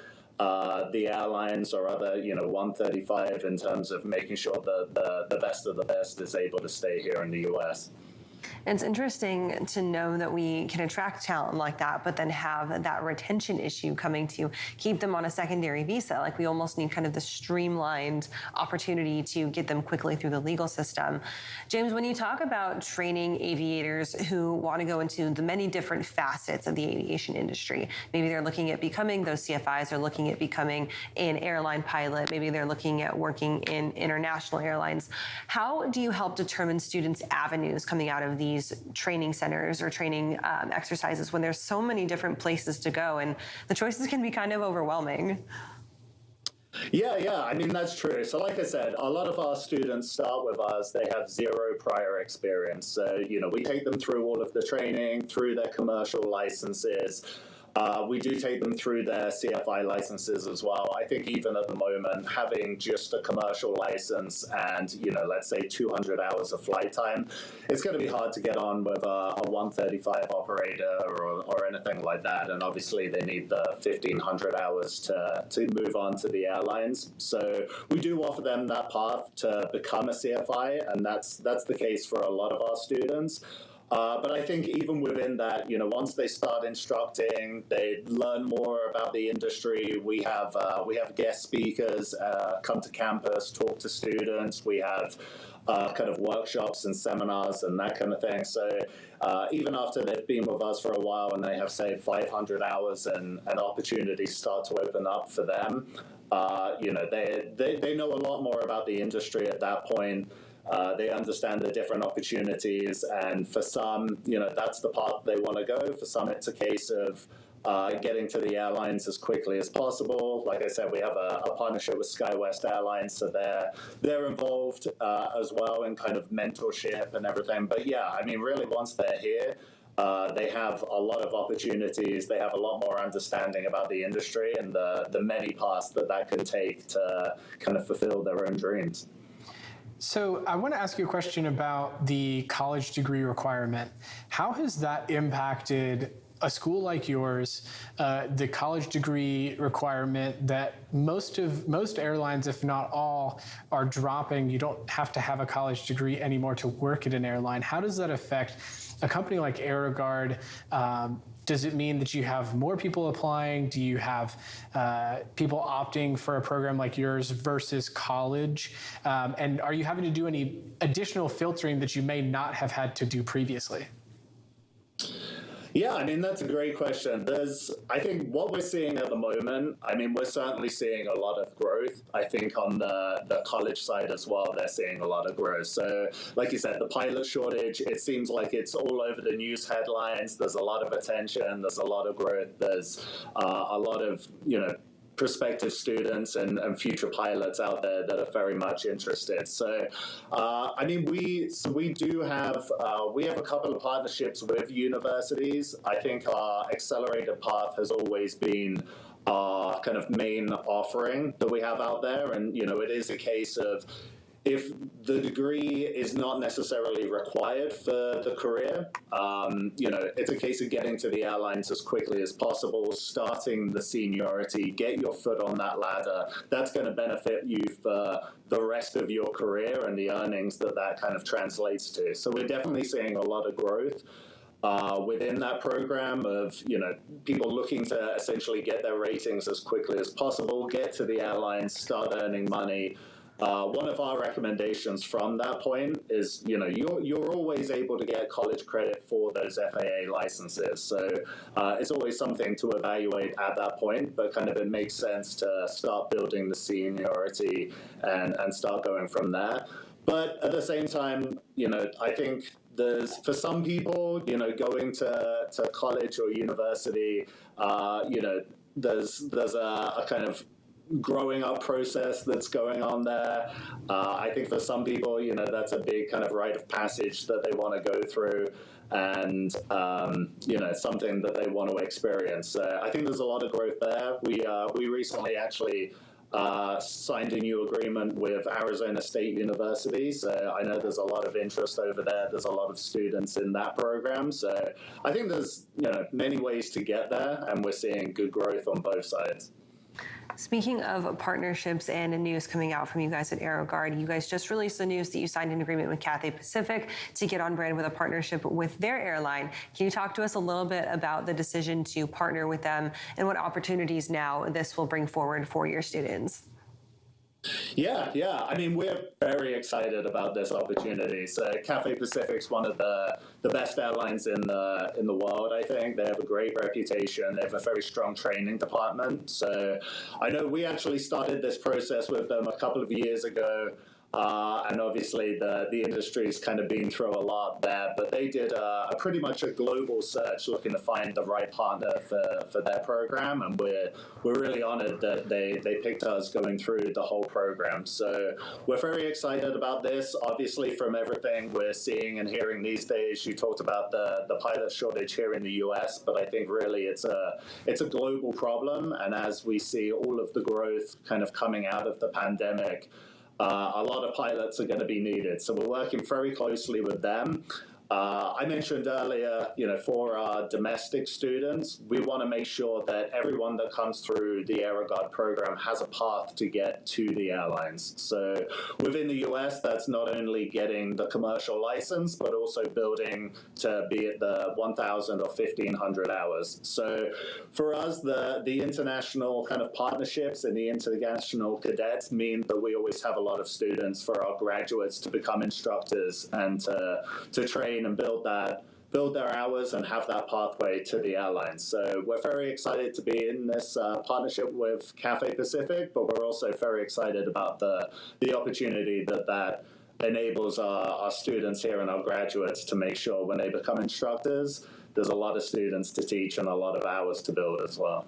the airlines or other, 135 in terms of making sure that the best of the best is able to stay here in the U.S. It's interesting to know that we can attract talent like that, but then have that retention issue coming to keep them on a secondary visa. Like, we almost need kind of the streamlined opportunity to get them quickly through the legal system. James, when you talk about training aviators who want to go into the many different facets of the aviation industry, maybe they're looking at becoming those CFIs, they're looking at becoming an airline pilot, maybe they're looking at working in international airlines. How do you help determine students' avenues coming out of these training centers or training exercises when there's so many different places to go and the choices can be kind of overwhelming? Yeah, that's true. So like I said, a lot of our students start with us. They have zero prior experience. So, we take them through all of the training, through their commercial licenses. We do take them through their CFI licenses as well. I think even at the moment, having just a commercial license and, let's say 200 hours of flight time, it's going to be hard to get on with a 135 operator or anything like that. And obviously they need the 1,500 hours to move on to the airlines. So we do offer them that path to become a CFI, and that's the case for a lot of our students. But I think even within that, once they start instructing, they learn more about the industry. We have guest speakers come to campus, talk to students. We have kind of workshops and seminars and that kind of thing. So even after they've been with us for a while and they have, say, 500 hours and opportunities start to open up for them, they know a lot more about the industry at that point. They understand the different opportunities, and for some, that's the path they want to go. For some, it's a case of getting to the airlines as quickly as possible. Like I said, we have a partnership with SkyWest Airlines, so they're involved as well in kind of mentorship and everything. But yeah, really, once they're here, they have a lot of opportunities. They have a lot more understanding about the industry and the many paths that can take to kind of fulfill their own dreams. So I want to ask you a question about the college degree requirement. How has that impacted a school like yours, the college degree requirement that most airlines, if not all, are dropping. You don't have to have a college degree anymore to work at an airline. How does that affect a company like AeroGuard? Does it mean that you have more people applying? Do you have people opting for a program like yours versus college? And are you having to do any additional filtering that you may not have had to do previously? Yeah, I mean, that's a great question. I think what we're seeing at the moment, I mean, we're certainly seeing a lot of growth. I think on the college side as well, they're seeing a lot of growth. So like you said, the pilot shortage, it seems like it's all over the news headlines. There's a lot of attention. There's a lot of growth. There's a lot of, prospective students and future pilots out there that are very much interested. So, I mean, we do have a couple of partnerships with universities. I think our accelerated path has always been our kind of main offering that we have out there, and it is a case of, if the degree is not necessarily required for the career, it's a case of getting to the airlines as quickly as possible, starting the seniority, get your foot on that ladder. That's going to benefit you for the rest of your career and the earnings that kind of translates to. So we're definitely seeing a lot of growth within that program of, people looking to essentially get their ratings as quickly as possible, get to the airlines, start earning money. One of our recommendations from that point is, you're always able to get college credit for those FAA licenses. So it's always something to evaluate at that point, but kind of it makes sense to start building the seniority and start going from there. But at the same time, I think for some people, going to college or university, there's a kind of growing up process that's going on there. I think for some people, that's a big kind of rite of passage that they want to go through, and something that they want to experience. I think there's a lot of growth there. We recently actually signed a new agreement with Arizona State University. So I know there's a lot of interest over there. There's a lot of students in that program. So I think there's many ways to get there, and we're seeing good growth on both sides. Speaking of partnerships and news coming out from you guys at AeroGuard, you guys just released the news that you signed an agreement with Cathay Pacific to get on brand with a partnership with their airline. Can you talk to us a little bit about the decision to partner with them and what opportunities now this will bring forward for your students? Yeah. I mean, we're very excited about this opportunity. So Cathay Pacific's one of the best airlines in the world, I think. They have a great reputation. They have a very strong training department. So I know we actually started this process with them a couple of years ago. And obviously the industry's kind of been through a lot there, but they did a pretty much a global search looking to find the right partner for their program, and we're really honored that they picked us going through the whole program. So we're very excited about this. Obviously, from everything we're seeing and hearing these days, you talked about the pilot shortage here in the US, but I think really it's a global problem, and as we see all of the growth kind of coming out of the pandemic, a lot of pilots are going to be needed. So we're working very closely with them. I mentioned earlier, for our domestic students, we want to make sure that everyone that comes through the AeroGuard program has a path to get to the airlines. So within the US, that's not only getting the commercial license, but also building to be at the 1,000 or 1,500 hours. So for us, the international kind of partnerships and the international cadets mean that we always have a lot of students for our graduates to become instructors and to train and build their hours and have that pathway to the airlines. So we're very excited to be in this partnership with Cathay Pacific, but we're also very excited about the opportunity that enables our students here and our graduates to make sure when they become instructors, there's a lot of students to teach and a lot of hours to build as well.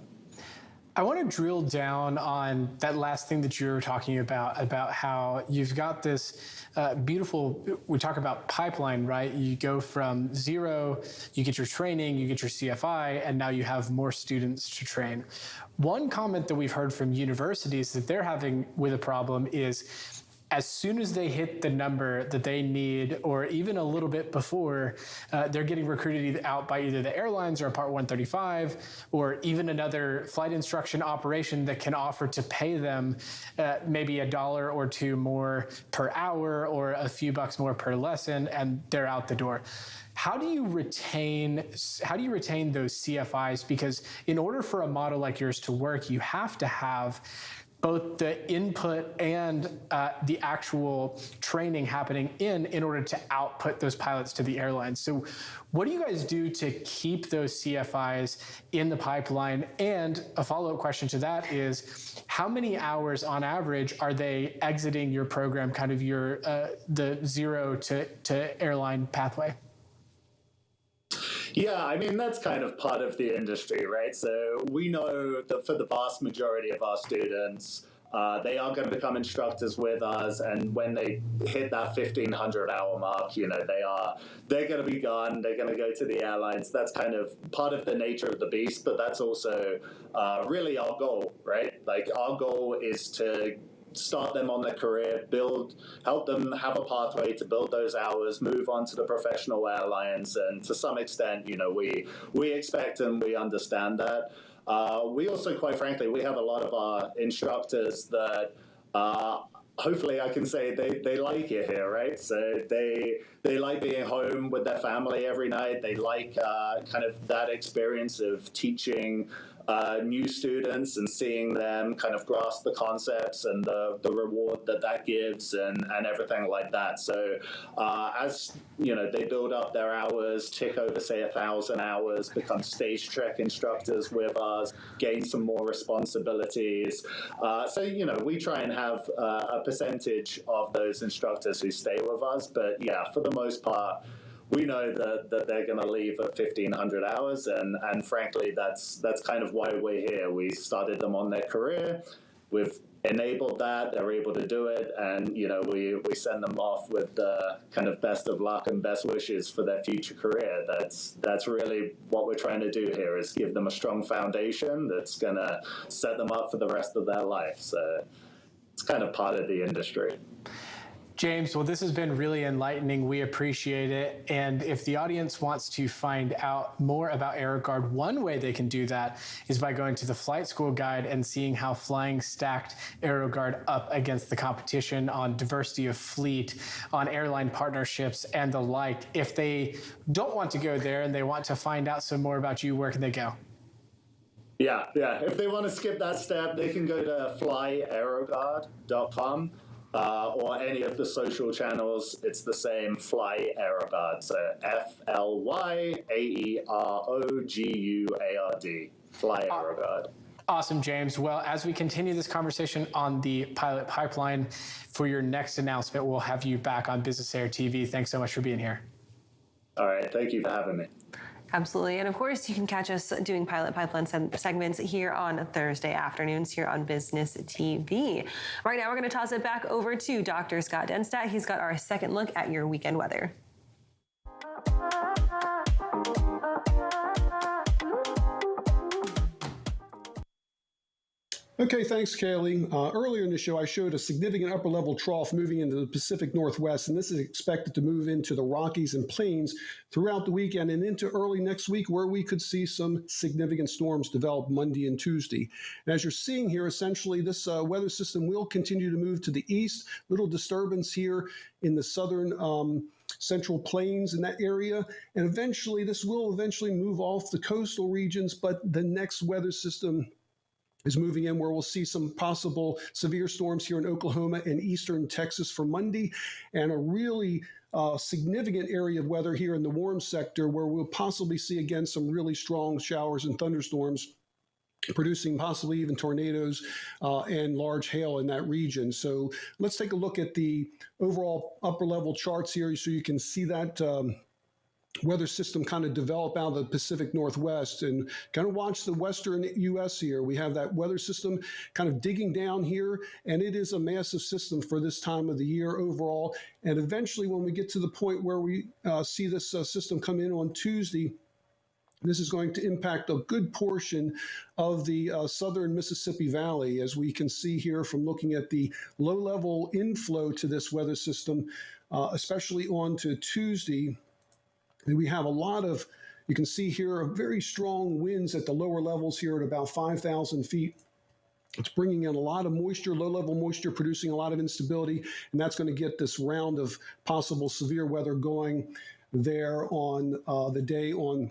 I want to drill down on that last thing that you were talking about how you've got this beautiful, we talk about pipeline, right? You go from zero, you get your training, you get your CFI, and now you have more students to train. One comment that we've heard from universities that they're having with a problem is as soon as they hit the number that they need, or even a little bit before, they're getting recruited out by either the airlines or a Part 135, or even another flight instruction operation that can offer to pay them maybe $1 or $2 more per hour, or a few bucks more per lesson, and they're out the door. How do you retain those CFIs? Because in order for a model like yours to work, you have to have both the input and the actual training happening in order to output those pilots to the airlines. So what do you guys do to keep those CFIs in the pipeline? And a follow-up question to that is, how many hours on average are they exiting your program, kind of your the zero to airline pathway? Yeah, I mean, that's kind of part of the industry, right? So we know that for the vast majority of our students, they are going to become instructors with us, and when they hit that 1,500-hour mark, they're going to be gone. They're going to go to the airlines. That's kind of part of the nature of the beast, but that's also really our goal, right? Like, our goal is to start them on their career, help them have a pathway to build those hours, move on to the professional airlines, and to some extent, we expect and we understand that. We also, quite frankly, we have a lot of our instructors that hopefully I can say they like it here, right? So they like being home with their family every night. They like kind of that experience of teaching new students and seeing them kind of grasp the concepts and the reward that gives and everything like that. So as they build up their hours, tick over, say, 1,000 hours, become stage trek instructors with us, gain some more responsibilities. So we try and have a percentage of those instructors who stay with us. But yeah, for the most part, we know that they're going to leave at 1,500 hours, and frankly, that's kind of why we're here. We started them on their career. We've enabled that. They're able to do it, and we send them off with the kind of best of luck and best wishes for their future career. That's really what we're trying to do here, is give them a strong foundation that's going to set them up for the rest of their life. So it's kind of part of the industry. James, well, this has been really enlightening. We appreciate it. And if the audience wants to find out more about AeroGuard, one way they can do that is by going to the Flight School Guide and seeing how flying stacked AeroGuard up against the competition on diversity of fleet, on airline partnerships, and the like. If they don't want to go there and they want to find out some more about you, where can they go? Yeah. If they want to skip that step, they can go to flyaeroguard.com. Or any of the social channels. It's the same, Fly AeroGuard. So FLYAEROGUARD, Fly AeroGuard. Awesome, James. Well, as we continue this conversation on the pilot pipeline, for your next announcement, we'll have you back on Business Air TV. Thanks so much for being here. All right. Thank you for having me. Absolutely. And of course, you can catch us doing pilot pipeline segments here on Thursday afternoons here on Business TV. Right now, we're going to toss it back over to Dr. Scott Denstadt. He's got our second look at your weekend weather. Okay, thanks, Kaylee. Earlier in the show, I showed a significant upper-level trough moving into the Pacific Northwest, and this is expected to move into the Rockies and Plains throughout the weekend and into early next week, where we could see some significant storms develop Monday and Tuesday. And as you're seeing here, essentially, this weather system will continue to move to the east. Little disturbance here in the southern Central Plains in that area, and eventually this will move off the coastal regions, but the next weather system is moving in, where we'll see some possible severe storms here in Oklahoma and eastern Texas for Monday, and a really significant area of weather here in the warm sector, where we'll possibly see again some really strong showers and thunderstorms, producing possibly even tornadoes and large hail in that region. So let's take a look at the overall upper level charts here so you can see that weather system kind of develop out of the Pacific Northwest, and kind of watch the western U.S. here. We have that weather system kind of digging down here, and it is a massive system for this time of the year overall. And eventually, when we get to the point where we see this system come in on Tuesday, This is going to impact a good portion of the southern Mississippi Valley, as we can see here from looking at the low-level inflow to this weather system, especially on to Tuesday. And we have a lot of, you can see here, very strong winds at the lower levels here at about 5,000 feet. It's bringing in a lot of moisture, low-level moisture, producing a lot of instability, and that's going to get this round of possible severe weather going there on the day on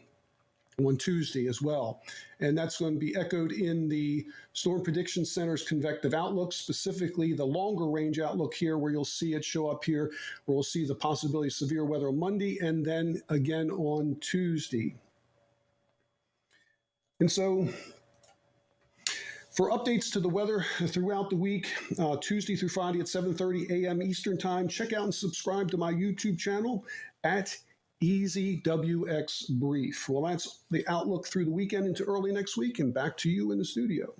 Tuesday as well. And that's going to be echoed in the Storm Prediction Center's convective outlook, specifically the longer range outlook here, where you'll see it show up here, where we'll see the possibility of severe weather on Monday and then again on Tuesday. And so for updates to the weather throughout the week, Tuesday through Friday at 7:30 a.m. Eastern Time, check out and subscribe to my YouTube channel at EasyWX Brief. Well, that's the outlook through the weekend into early next week, and back to you in the studio.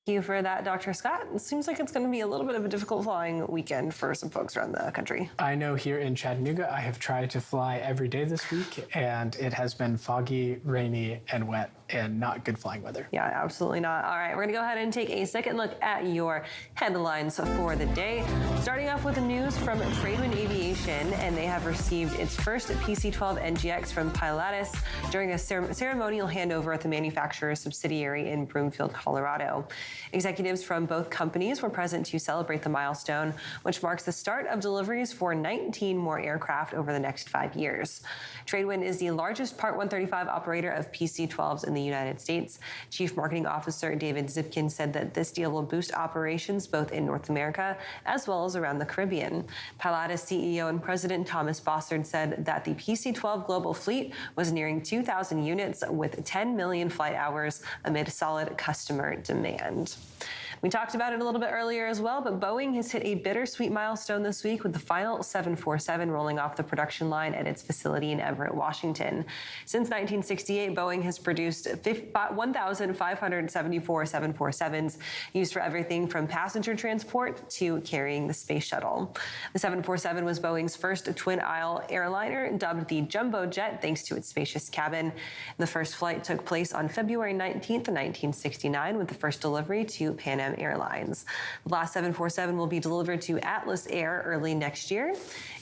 Thank you for that, Dr. Scott. It seems like it's going to be a little bit of a difficult flying weekend for some folks around the country. I know here in Chattanooga, I have tried to fly every day this week, and it has been foggy, rainy, and wet, and not good flying weather. Yeah, absolutely not. All right, we're going to go ahead and take a second look at your headlines for the day. Starting off with the news from Tradewind Aviation, and they have received its first PC-12 NGX from Pilatus during a ceremonial handover at the manufacturer's subsidiary in Broomfield, Colorado. Executives from both companies were present to celebrate the milestone, which marks the start of deliveries for 19 more aircraft over the next 5 years. Tradewind is the largest Part 135 operator of PC-12s in the United States. Chief Marketing Officer David Zipkin said that this deal will boost operations both in North America as well as around the Caribbean. Pilatus CEO and President Thomas Bossard said that the PC-12 global fleet was nearing 2,000 units with 10 million flight hours amid solid customer demand. We talked about it a little bit earlier as well, but Boeing has hit a bittersweet milestone this week with the final 747 rolling off the production line at its facility in Everett, Washington. Since 1968, Boeing has produced 1,574 747s used for everything from passenger transport to carrying the space shuttle. The 747 was Boeing's first twin-aisle airliner, dubbed the Jumbo Jet thanks to its spacious cabin. The first flight took place on February 19th, 1969, with the first delivery to Pan Am Airlines. The last 747 will be delivered to Atlas Air early next year.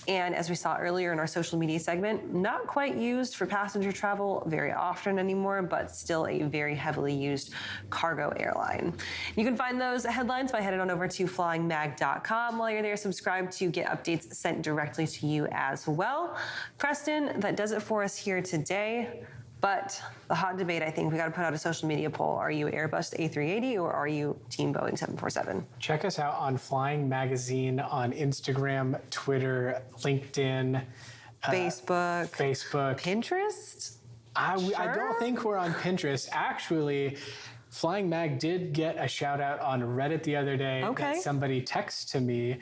And as we saw earlier in our social media segment, not quite used for passenger travel very often anymore, but still a very heavily used cargo airline. You can find those headlines by heading on over to flyingmag.com. While you're there, subscribe to get updates sent directly to you as well. Preston, that does it for us here today. But the hot debate, I think, we got to put out a social media poll. Are you Airbus A380 or are you Team Boeing 747? Check us out on Flying Magazine on Instagram, Twitter, LinkedIn, Facebook, Pinterest. I don't think we're on Pinterest. Actually, Flying Mag did get a shout out on Reddit the other day. Okay. That somebody texted to me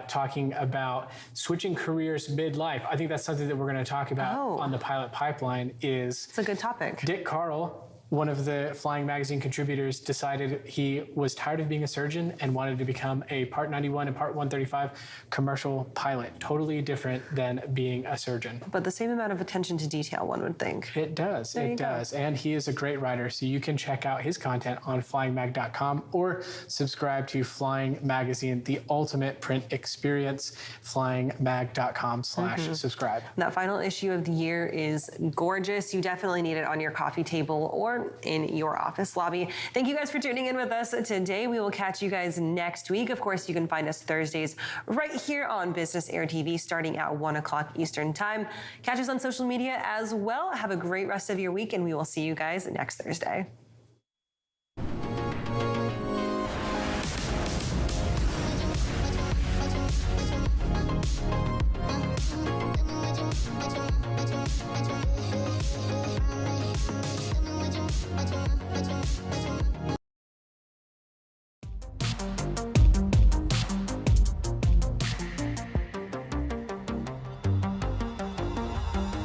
talking about switching careers midlife. I think that's something that we're going to talk about on the Pilot Pipeline. It's a good topic. Dick Carl, one of the Flying Magazine contributors, decided he was tired of being a surgeon and wanted to become a Part 91 and Part 135 commercial pilot. Totally different than being a surgeon. But the same amount of attention to detail, one would think. It does. It does. And he is a great writer, so you can check out his content on flyingmag.com or subscribe to Flying Magazine, the ultimate print experience, flyingmag.com/subscribe. That final issue of the year is gorgeous. You definitely need it on your coffee table or in your office lobby. Thank you guys for tuning in with us today. We will catch you guys next week. Of course, you can find us Thursdays right here on Business Air TV starting at 1 o'clock Eastern Time. Catch us on social media as well. Have a great rest of your week, and we will see you guys next Thursday. Thank you.